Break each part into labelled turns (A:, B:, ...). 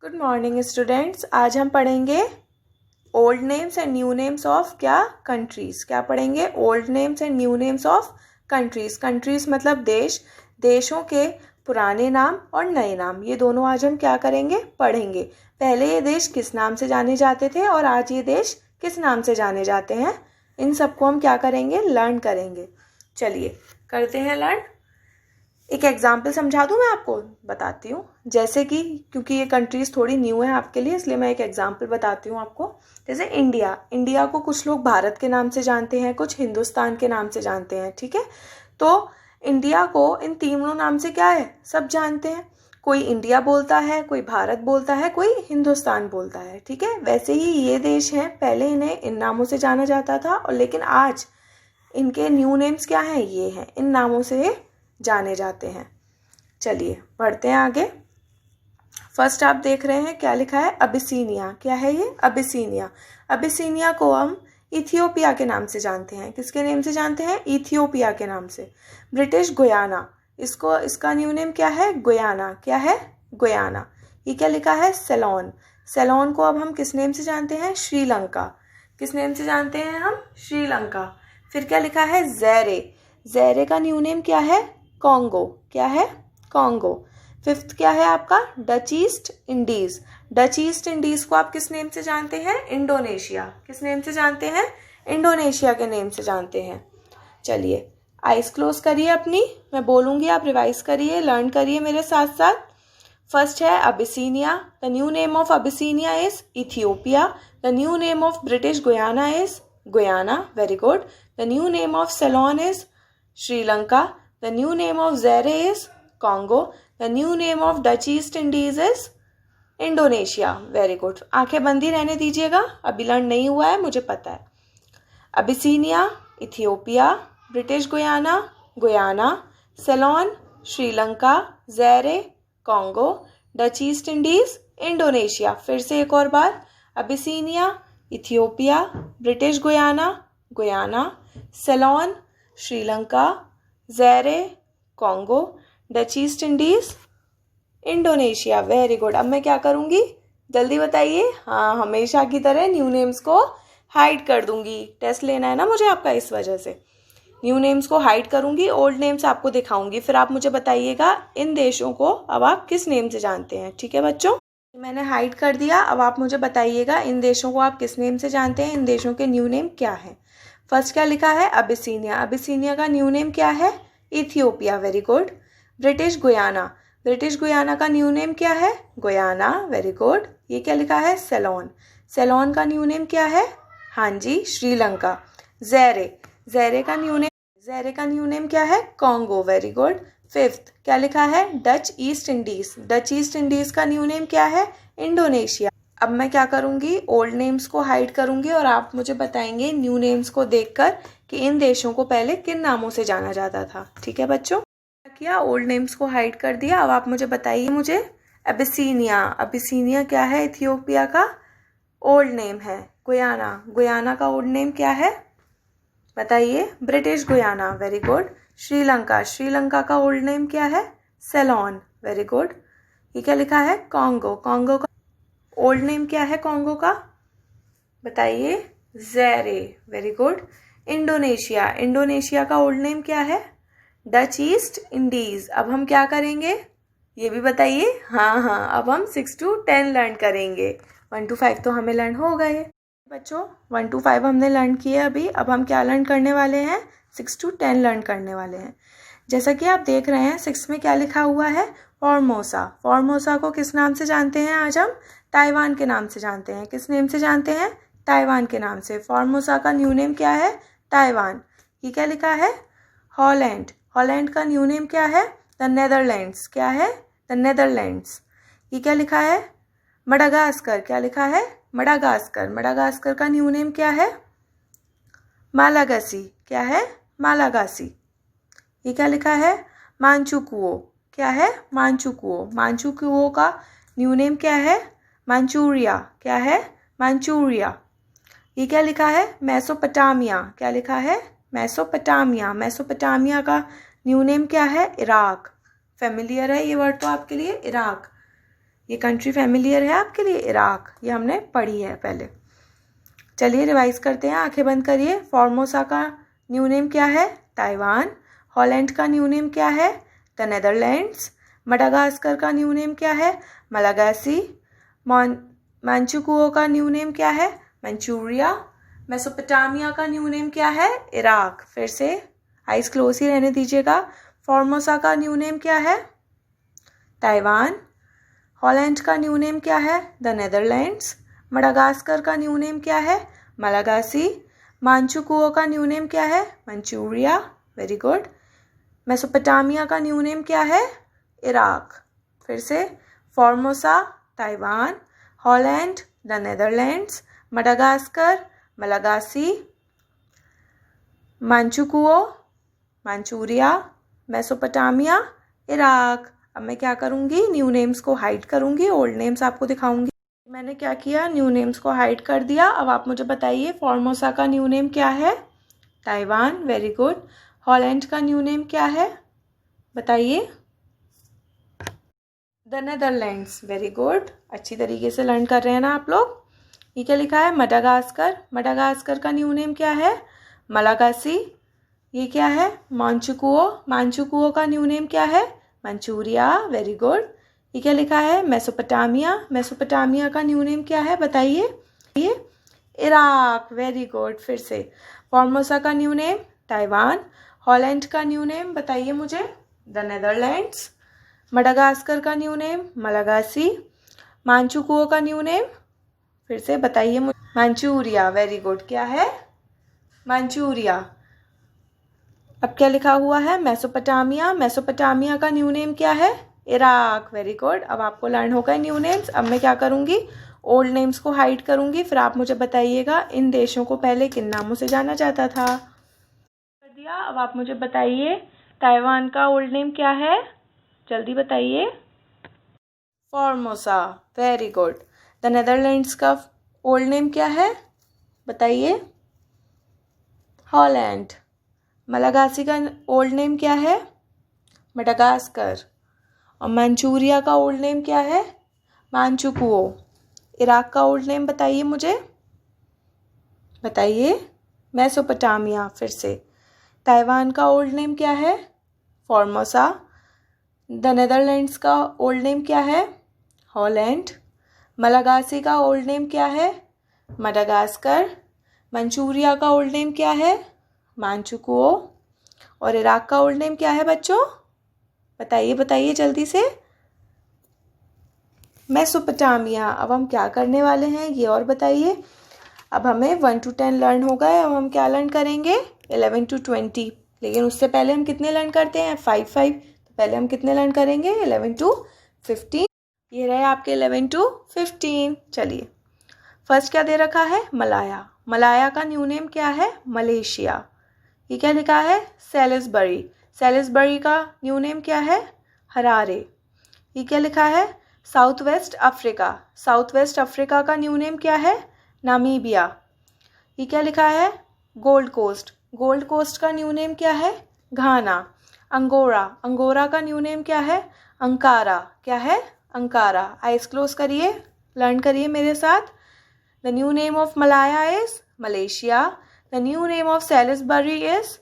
A: Good morning students. आज हम पढ़ेंगे old names and new names of क्या कंट्रीज़। क्या पढ़ेंगे? Old names and new names of countries. Countries मतलब देश, देशों के पुराने नाम और नए नाम, ये दोनों आज हम क्या करेंगे? पढ़ेंगे। पहले ये देश किस नाम से जाने जाते थे और आज ये देश किस नाम से जाने जाते हैं, इन सबको हम क्या करेंगे? लर्न करेंगे। चलिए करते हैं लर्न। एक एग्जाम्पल समझा दूँ मैं आपको, बताती हूँ। जैसे कि क्योंकि ये कंट्रीज़ थोड़ी न्यू है आपके लिए, इसलिए मैं एक एग्जाम्पल बताती हूँ आपको। जैसे इंडिया, इंडिया को कुछ लोग भारत के नाम से जानते हैं, कुछ हिंदुस्तान के नाम से जानते हैं, ठीक है। तो इंडिया को इन तीनों नाम से क्या है, सब जानते हैं। कोई इंडिया बोलता है, कोई भारत बोलता है, कोई हिंदुस्तान बोलता है, ठीक है। वैसे ही ये देश हैं, पहले इन्हें इन नामों से जाना जाता था, और लेकिन आज इनके न्यू नेम्स क्या हैं? ये हैं, इन नामों से जाने जाते हैं। चलिए बढ़ते हैं आगे। फर्स्ट आप देख रहे हैं क्या लिखा है? अबिसीनिया। क्या है ये? अबिसीनिया। अबिसीनिया को हम इथियोपिया के नाम से जानते हैं। किसके नेम से जानते हैं? इथियोपिया के नाम से। ब्रिटिश गुयाना, इसका न्यू नेम क्या है? गुयाना। क्या है? गुयाना। ये क्या लिखा है? सेलोन। सेलोन को अब हम किस नेम से जानते हैं? श्रीलंका। किस नेम से जानते हैं हम? श्रीलंका। फिर क्या लिखा है? ज़ैरे। ज़ैरे का न्यू नेम क्या है? कॉन्गो। क्या है? कॉन्गो। फिफ्थ क्या है आपका? Dutch East Indies. Dutch East Indies को आप किस नेम से जानते हैं? इंडोनेशिया। किस नेम से जानते हैं? इंडोनेशिया के नेम से जानते हैं। चलिए आइज क्लोज करिए अपनी, मैं बोलूँगी, आप रिवाइज करिए, लर्न करिए मेरे साथ साथ। फर्स्ट है Abyssinia. The new name of Abyssinia is Ethiopia. The new name of British Guiana is Guyana. Very good. The new name of Ceylon is Sri Lanka. The new name of Zaire is Congo. The new name of Dutch East Indies is Indonesia. Very good. आंखें बंद ही रहने दीजिएगा, अभी learn नहीं हुआ है, मुझे पता है। Abyssinia, Ethiopia, British Guiana, Guyana, Ceylon, Sri Lanka, Zaire, Congo, Dutch East Indies, Indonesia. फिर से एक और बार। Abyssinia, Ethiopia, British Guiana, Guyana, Ceylon, Sri Lanka, Zaire, Congo, Dutch East Indies, Indonesia. Very good. अब मैं क्या करूँगी? जल्दी बताइए। हाँ, हमेशा की तरह न्यू नेम्स को हाइड कर दूँगी। टेस्ट लेना है ना मुझे आपका, इस वजह से न्यू नेम्स को हाइड करूँगी, ओल्ड नेम्स आपको दिखाऊँगी। फिर आप मुझे बताइएगा इन देशों को अब आप किस नेम से जानते हैं, ठीक है बच्चों। मैंने हाइड कर दिया। अब आप मुझे बताइएगा इन देशों को आप किस नेम से जानते हैं, इन देशों के न्यू नेम क्या है। फर्स्ट क्या लिखा है? अबिसीनिया। अबिसीनिया का न्यू नेम क्या है? Ethiopia. Very good. British Guyana. British Guyana का न्यू नेम क्या है? गुयाना। Very good. ये क्या लिखा है? सेलोन। सेलोन का न्यू नेम क्या है? हाँ जी, श्रीलंका। ज़ैरे। ज़ैरे का न्यू नेम क्या है? कॉन्गो। Very good. फिफ्थ क्या लिखा है? Dutch East Indies. Dutch East Indies का न्यू नेम क्या है? इंडोनेशिया। अब मैं क्या करूँगी? ओल्ड नेम्स को हाइड करूँगी और आप मुझे बताएंगे न्यू नेम्स को देखकर कि इन देशों को पहले किन नामों से जाना जाता था, ठीक है बच्चों। क्या किया? ओल्ड नेम्स को हाइड कर दिया। अब आप मुझे बताइए मुझे अबिसीनिया। अबिसीनिया क्या है? इथियोपिया का ओल्ड नेम है। गुयाना। गुयाना का ओल्ड नेम क्या है? बताइए। British Guyana. Very good. Sri Lanka. Sri Lanka का ओल्ड नेम क्या है? सेलोन। Very good. ये क्या लिखा है? कॉन्गो। कॉन्गो का ओल्ड नेम क्या है? कॉन्गो का बताइए। ज़ैरे। Very good. इंडोनेशिया। इंडोनेशिया का ओल्ड नेम क्या है? Dutch East Indies. अब हम क्या करेंगे ये भी बताइए। हाँ, अब हम 6 to 10 लर्न करेंगे। 1 to 5 तो हमें लर्न हो गए बच्चों। 1 to 5 हमने लर्न किए अभी। अब हम क्या लर्न करने वाले हैं? 6 to 10 लर्न करने वाले हैं। जैसा कि आप देख रहे हैं 6 में क्या लिखा हुआ है? फॉर्मोसा। फॉर्मोसा को किस नाम से जानते हैं आज हम? ताइवान के नाम से जानते हैं। किस नेम से जानते हैं? ताइवान के नाम से। फॉर्मोसा का न्यू नेम क्या है? ताइवान। ये क्या लिखा है? हॉलैंड। हॉलैंड का न्यू नेम क्या है? The Netherlands. क्या है? The Netherlands. ये क्या लिखा है? मडागास्कर। क्या लिखा है? मडागास्कर। मडागास्कर का न्यू नेम क्या है? मालागासी। क्या है? मालागासी। ये क्या लिखा है? मांचुकुओ। क्या है? मांचुकुओ। मांचुकुओ का न्यू नेम क्या है? मांचूरिया। क्या है? मांचूरिया। ये क्या लिखा है? मेसोपोटामिया। क्या लिखा है? मेसोपोटामिया। मेसोपोटामिया का न्यू नेम क्या है? इराक। फेमिलियर है ये वर्ड तो आपके लिए, इराक। ये कंट्री फेमिलियर है आपके लिए? इराक, ये हमने पढ़ी है पहले। चलिए रिवाइज करते हैं, आंखें बंद करिए। फॉर्मोसा का न्यू नेम क्या है? ताइवान। हॉलैंड का न्यू नेम क्या है? The Netherlands. मडागास्कर का न्यू नेम क्या है? मलागासी। मांचुकुओ का न्यू नेम क्या है? मंचूरिया। मेसोपोटामिया का न्यू नेम क्या है? इराक। फिर से आइज क्लोज ही रहने दीजिएगा। फॉर्मोसा का न्यू नेम क्या है? ताइवान। हॉलैंड का न्यू नेम क्या है? The Netherlands. मडागास्कर का न्यू नेम क्या है? मलागासी। मांचुकुओ का न्यू नेम क्या है? मंचूरिया। Very good. मेसोपोटामिया का न्यू नेम क्या है? इराक। फिर से Formosa, Taiwan, Holland, the Netherlands, Madagascar, Malagasy, Manchukuo, Manchuria, Mesopotamia, Iraq. अब मैं क्या करूँगी? न्यू नेम्स को हाइड करूँगी, ओल्ड नेम्स आपको दिखाऊंगी। मैंने क्या किया? न्यू नेम्स को हाइड कर दिया। अब आप मुझे बताइए फॉर्मोसा का न्यू नेम क्या है? ताइवान। Very good. हॉलैंड का न्यू नेम क्या है? बताइए। The Netherlands. वेरी गुड, अच्छी तरीके से लर्न कर रहे हैं ना आप लोग। ये क्या लिखा है? मडागास्कर। मडागास्कर का न्यू नेम क्या है? मलागासी। ये क्या है? मांचुकुओ। मांचुकुओ का न्यू नेम क्या है? मंचूरिया। Very good. ये क्या लिखा है? मेसोपोटामिया। मेसोपोटामिया का न्यू नेम क्या है? बताइए। ये इराक। Very good. फिर से फॉर्मोसा का न्यू नेम ताइवान। हॉलैंड का न्यू नेम बताइए मुझे? The Netherlands. मडागास्कर का न्यू नेम मलागासी। मांचुकुओ का न्यू नेम फिर से बताइए मुझे? मंचूरिया। Very good. क्या है? मंचूरिया। अब क्या लिखा हुआ है? मेसोपोटामिया। मेसोपोटामिया का न्यू नेम क्या है? इराक। Very good. अब आपको लर्न हो गए न्यू नेम्स। अब मैं क्या करूँगी? ओल्ड नेम्स को हाइड करूँगी। फिर आप मुझे बताइएगा इन देशों को पहले किन नामों से जाना जाता था। कर दिया। अब आप मुझे बताइए ताइवान का ओल्ड नेम क्या है? जल्दी बताइए। Formosa. Very good. The Netherlands का ओल्ड नेम क्या है? बताइए। हॉलैंड। मलागासी का ओल्ड नेम क्या है? मडागास्कर। और मंचूरिया का ओल्ड नेम क्या है? मांचुकुओ। इराक का ओल्ड नेम बताइए मुझे? बताइए। मेसोपोटामिया। फिर से ताइवान का ओल्ड नेम क्या है? फॉर्मोसा। द नेदरलैंड्स का ओल्ड नेम क्या है? हॉलैंड। मलागासी का ओल्ड नेम क्या है? मडागास्कर। मंचूरिया का ओल्ड नेम क्या है? मांचुकुओ। और इराक का ओल्ड नेम क्या है बच्चों? बताइए बताइए जल्दी से। मेसोपोटामिया। अब हम क्या करने वाले हैं ये और बताइए। अब हमें 1 to 10 लर्न हो गए। अब हम क्या लर्न करेंगे? 11 to 20। लेकिन उससे पहले हम कितने लर्न करते हैं? 5 तो पहले हम कितने लर्न करेंगे? 11 to 15। ये रहे आपके 11 to 15। चलिए फर्स्ट क्या दे रखा है? मलाया। मलाया का न्यू नेम क्या है? मलेशिया। ये क्या लिखा है? सेलिसबरी। सेलिसबरी का न्यू नेम क्या है? हरारे। ये क्या लिखा है? South West Africa. South West Africa का न्यू नेम क्या है? नामीबिया। ये क्या लिखा है? Gold Coast. गोल्ड कोस्ट का न्यू नेम क्या है? घाना। अंगोरा। अंगोरा का न्यू नेम क्या है? अंकारा। क्या है? अंकारा। आइज क्लोज करिए, लर्न करिए मेरे साथ। The new name of Malaya is Malaysia. The new name of Salisbury is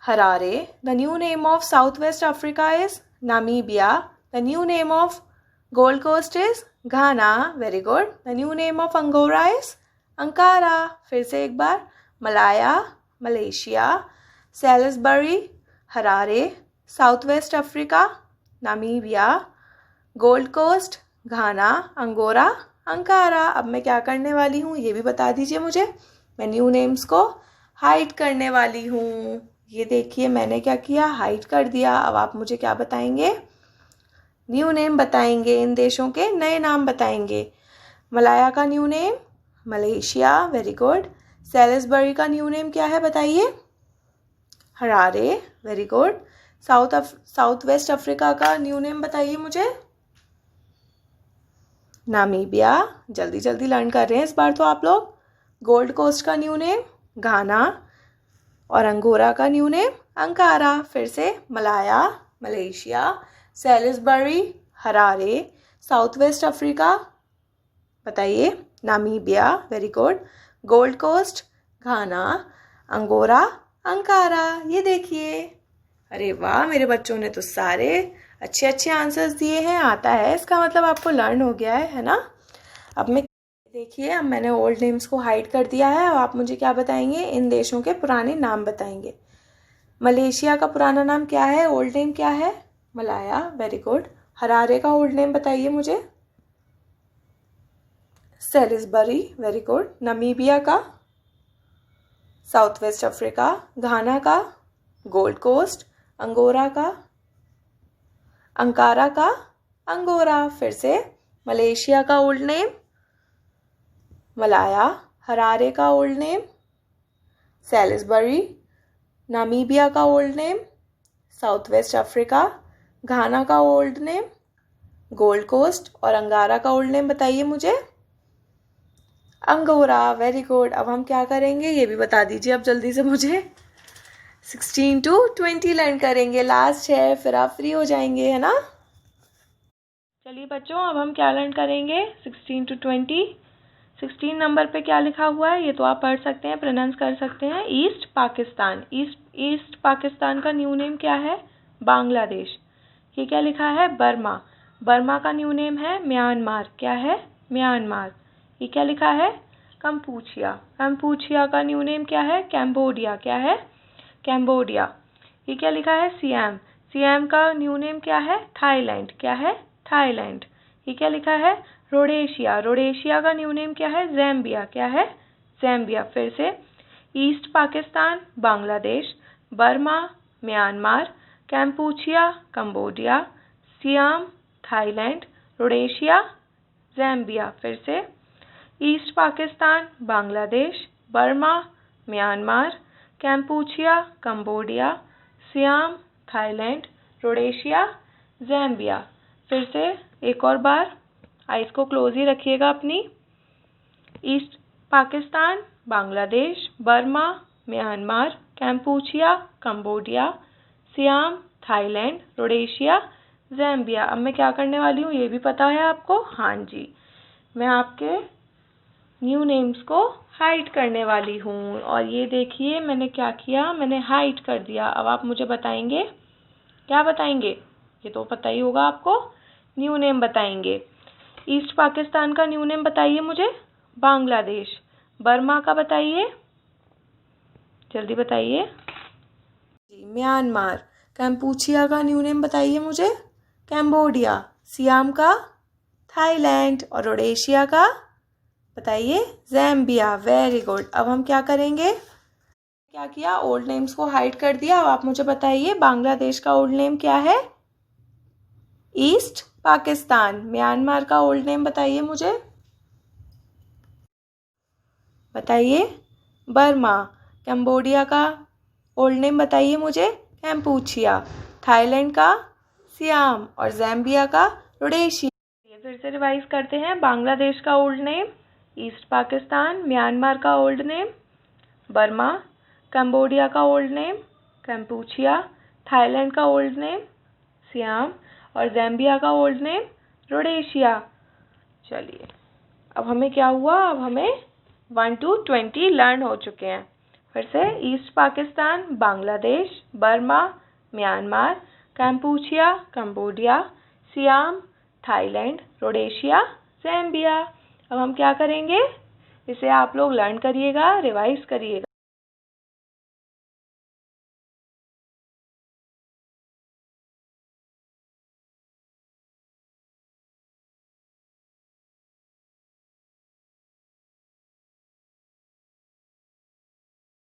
A: Harare. The new name of Southwest Africa is Namibia. The new name of Gold Coast is Ghana. Very good. The new name of Angora is Ankara. फिर से एक बार. Malaya, Malaysia, Salisbury, Harare, Southwest Africa, Namibia, Gold Coast, Ghana, Angora, Ankara. अब मैं क्या करने वाली हूँ ये भी बता दीजिए मुझे. मैं न्यू नेम्स को हाइड करने वाली हूँ. ये देखिए मैंने क्या किया? हाइड कर दिया. अब आप मुझे क्या बताएंगे? न्यू नेम बताएंगे. इन देशों के नए नाम बताएंगे. मलाया का new name Malaysia. Very good. Salisbury का न्यू नेम क्या है बताइए? Harare. Very good. South West Africa का न्यू नेम बताइए मुझे? नामीबिया. जल्दी जल्दी लर्न कर रहे हैं इस बार तो आप लोग. गोल्ड कोस्ट का न्यू नेम घाना. और अंगोरा का न्यू नेम अंकारा. फिर से Malaya, Malaysia, Salisbury, Harare, South West Africa, बताइए। Namibia, very good. Gold Coast, Ghana. Angora, Ankara. ये देखिए, अरे वाह, मेरे बच्चों ने तो सारे अच्छे अच्छे आंसर्स दिए हैं। आता है, इसका मतलब आपको लर्न हो गया है ना। अब मैं देखिए, अब मैंने ओल्ड नेम्स को हाइड कर दिया है। अब आप मुझे क्या बताएंगे, इन देशों के पुराने नाम बताएंगे। मलेशिया का पुराना नाम क्या है, ओल्ड नेम क्या है? Malaya, very good. हरारे का ओल्ड नेम बताइए मुझे। Salisbury, very good. नमीबिया का? South West Africa. घाना का? Gold Coast. अंगोरा का? अंकारा का? अंगोरा। फिर से, मलेशिया का ओल्ड नेम मलाया। हरारे का ओल्ड नेम सेलिसबरी। नामीबिया का old name South West Africa. Ghana का ओल्ड नेम गोल्ड कोस्ट। और अंगारा का ओल्ड नेम बताइए मुझे। Angora, very good. अब हम क्या करेंगे ये भी बता दीजिए अब जल्दी से मुझे। 16 to 20 लर्न करेंगे, लास्ट है, फिर आप फ्री हो जाएंगे, है ना। चलिए बच्चों, अब हम क्या लर्न करेंगे, 16 to 20। 16 नंबर पे क्या लिखा हुआ है ये तो आप पढ़ सकते हैं, प्रोनाउंस कर सकते हैं। ईस्ट पाकिस्तान। ईस्ट पाकिस्तान का न्यू नेम क्या है? बांग्लादेश। ये क्या लिखा है? बर्मा। बर्मा का न्यू नेम है म्यांमार। क्या है? म्यांमार। ये क्या लिखा है? कंपूचिया। कंपूचिया का न्यू नेम क्या है? कैम्बोडिया। क्या है? कैम्बोडिया। ये क्या लिखा है? सियाम। सियाम का न्यू नेम क्या है? थाईलैंड। क्या है? थाईलैंड। ये क्या लिखा है? रोडेशिया। रोडेशिया का न्यू नेम क्या है? ज़ैम्बिया। क्या है? ज़ैम्बिया। फिर से, East Pakistan Bangladesh, Burma Myanmar, Kampuchea Cambodia, Siam Thailand, Rhodesia Zambia. फिर से, East Pakistan Bangladesh, Burma Myanmar, Kampuchea Cambodia, Siam Thailand, Rhodesia Zambia. फिर से एक और बार, आइस को क्लोज ही रखिएगा अपनी। East Pakistan Bangladesh, Burma Myanmar, Kampuchea Cambodia, Siam Thailand, Rhodesia Zambia. अब मैं क्या करने वाली हूँ ये भी पता है आपको? हाँ जी, मैं आपके न्यू नेम्स को हाइड करने वाली हूँ। और ये देखिए मैंने क्या किया, मैंने हाइड कर दिया। अब आप मुझे बताएंगे, क्या बताएंगे? ये तो पता ही होगा आपको, न्यू नेम बताएंगे। ईस्ट पाकिस्तान का न्यू नेम बताइए मुझे। बांग्लादेश। बर्मा का बताइए, जल्दी बताइए जी। म्यांमार। कैम्पूचिया का न्यू नेम बताइए मुझे। कैम्बोडिया। सियाम का? थाईलैंड। और रोडेशिया का बताइए? ज़ैम्बिया। Very good. अब हम क्या करेंगे, क्या किया, ओल्ड नेम्स को हाइड कर दिया। अब आप मुझे बताइए बांग्लादेश का ओल्ड नेम क्या है? ईस्ट पाकिस्तान। म्यांमार का ओल्ड नेम बताइए मुझे, बताइए। बर्मा। कंबोडिया का ओल्ड नेम बताइए मुझे। कैम्पूचिया। थाईलैंड का? सियाम। और ज़ैम्बिया का? रोडेशिया। फिर से रिवाइज करते हैं। बांग्लादेश का old name east Pakistan, Myanmar का ओल्ड नेम बर्मा, कंबोडिया का ओल्ड नेम कैम्पूचिया, थाईलैंड का ओल्ड नेम सियाम और ज़ैम्बिया का ओल्ड नेम रोडेशिया। चलिए, अब हमें क्या हुआ, अब हमें 1 to 20 लर्न हो चुके हैं। फिर से, East Pakistan Bangladesh, Burma Myanmar, Kampuchea Cambodia, Siam Thailand, Rhodesia Zambia. अब हम क्या करेंगे, इसे आप लोग लर्न करिएगा, रिवाइज करिएगा।